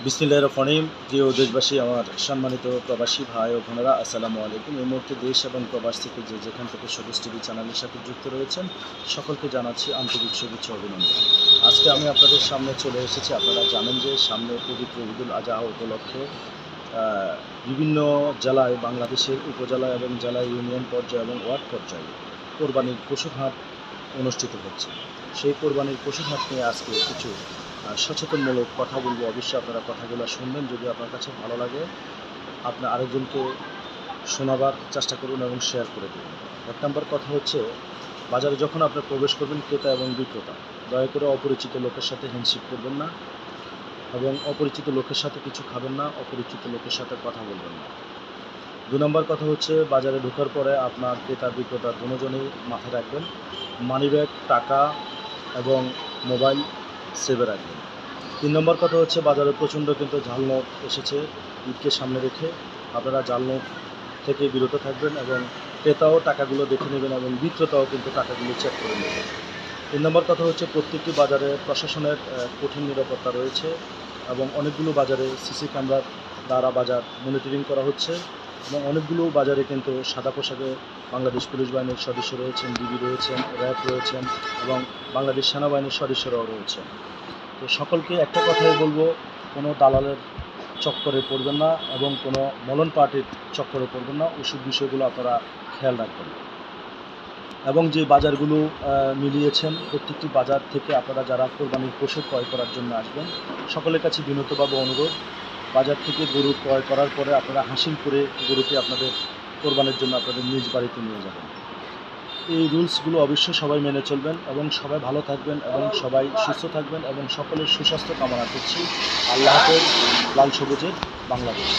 বিসমিল্লাহির রহমানির রহিম। প্রিয় দেশবাসী, আমার সম্মানিত প্রবাসী ভাই ও বোনেরা, আসসালামু আলাইকুম। এই মুহূর্তে দেশ এবং প্রবাস থেকে যেখান থেকে সবুজ টিভি চ্যানেলের সাথে যুক্ত রয়েছেন সকলকে জানাচ্ছি আন্তরিক শুভেচ্ছা অভিনন্দন। আজকে আমি আপনাদের সামনে চলে এসেছি। আপনারা জানেন যে সামনে পবিত্র ঈদুল আজহা উপলক্ষে বিভিন্ন জেলায়, বাংলাদেশের উপজেলা এবং জেলা ইউনিয়ন পর্যায়ে এবং ওয়ার্ড পর্যায়ে কোরবানির পশুর হাট অনুষ্ঠিত হচ্ছে। সেই কোরবানির পশুর হাট নিয়ে আজকে কিছু সচেতনমূলক কথা বলবো। অবশ্যই আপনারা কথাগুলো শুনবেন। যদি আপনার কাছে ভালো লাগে, আপনার আরেকজনকে শোনাবার চেষ্টা করুন এবং শেয়ার করে দেবেন। এক নম্বর কথা হচ্ছে, বাজারে যখন আপনি প্রবেশ করবেন, ক্রেতা এবং বিক্রেতা দয়া করে অপরিচিত লোকের সাথে হ্যান্ডশেক করবেন না এবং অপরিচিত লোকের সাথে কিছু খাবেন না, অপরিচিত লোকের সাথে কথা বলবেন না। ২ নম্বর কথা হচ্ছে, বাজারে ঢোকার পরে আপনার ক্রেতা বিক্রেতা দুজনেই মাথায় রাখবেন মানিব্যাগ, টাকা এবং মোবাইল সেভে রাখবেন। ৩ নম্বর কথা হচ্ছে, বাজারে প্রচণ্ড কিন্তু জাল নোট এসেছে। ঈদকে সামনে রেখে আপনারা জাল নোট থেকে বিরত থাকবেন এবং ক্রেতাও টাকাগুলো দেখে নেবেন এবং বিক্রেতাও কিন্তু টাকাগুলো চেক করে নেবেন। ৩ নম্বর কথা হচ্ছে, প্রত্যেকটি বাজারে প্রশাসনের কঠিন নিরাপত্তা রয়েছে এবং অনেকগুলো বাজারে সিসি ক্যামেরার দ্বারা বাজার মনিটরিং করা হচ্ছে এবং অনেকগুলো বাজারে কিন্তু সাদা পোশাকে বাংলাদেশ পুলিশ বাহিনীর সদস্য রয়েছেন, ডিবি রয়েছেন, র্যাব রয়েছেন এবং বাংলাদেশ সেনাবাহিনীর সদস্যরাও রয়েছেন। তো সকলকে একটা কথাই বলবো, কোনো দালালের চক্করে পড়বেন না এবং কোনো মলন পার্টির চক্করে পড়বেন না। ওসব বিষয়গুলো আপনারা খেয়াল রাখবেন এবং যে বাজারগুলো মিলিয়েছেন, প্রত্যেকটি বাজার থেকে আপনারা যারা কোরবানির পশু ক্রয় করার জন্য আসবেন, সকলের কাছে বিনীতভাবে অনুরোধ, বাজার থেকে গরু ক্রয় করার পরে আপনারা হাসিল করে গরুটি আপনাদের কোরবানির জন্য আপনাদের নিজ বাড়িতে নিয়ে যাবেন। এই রুলসগুলো অবশ্যই সবাই মেনে চলবেন এবং সবাই ভালো থাকবেন এবং সবাই সুস্থ থাকবেন এবং সকলের সুস্বাস্থ্য কামনা করছি। আল্লাহ হাফেজ। লাল সবুজের বাংলাদেশ।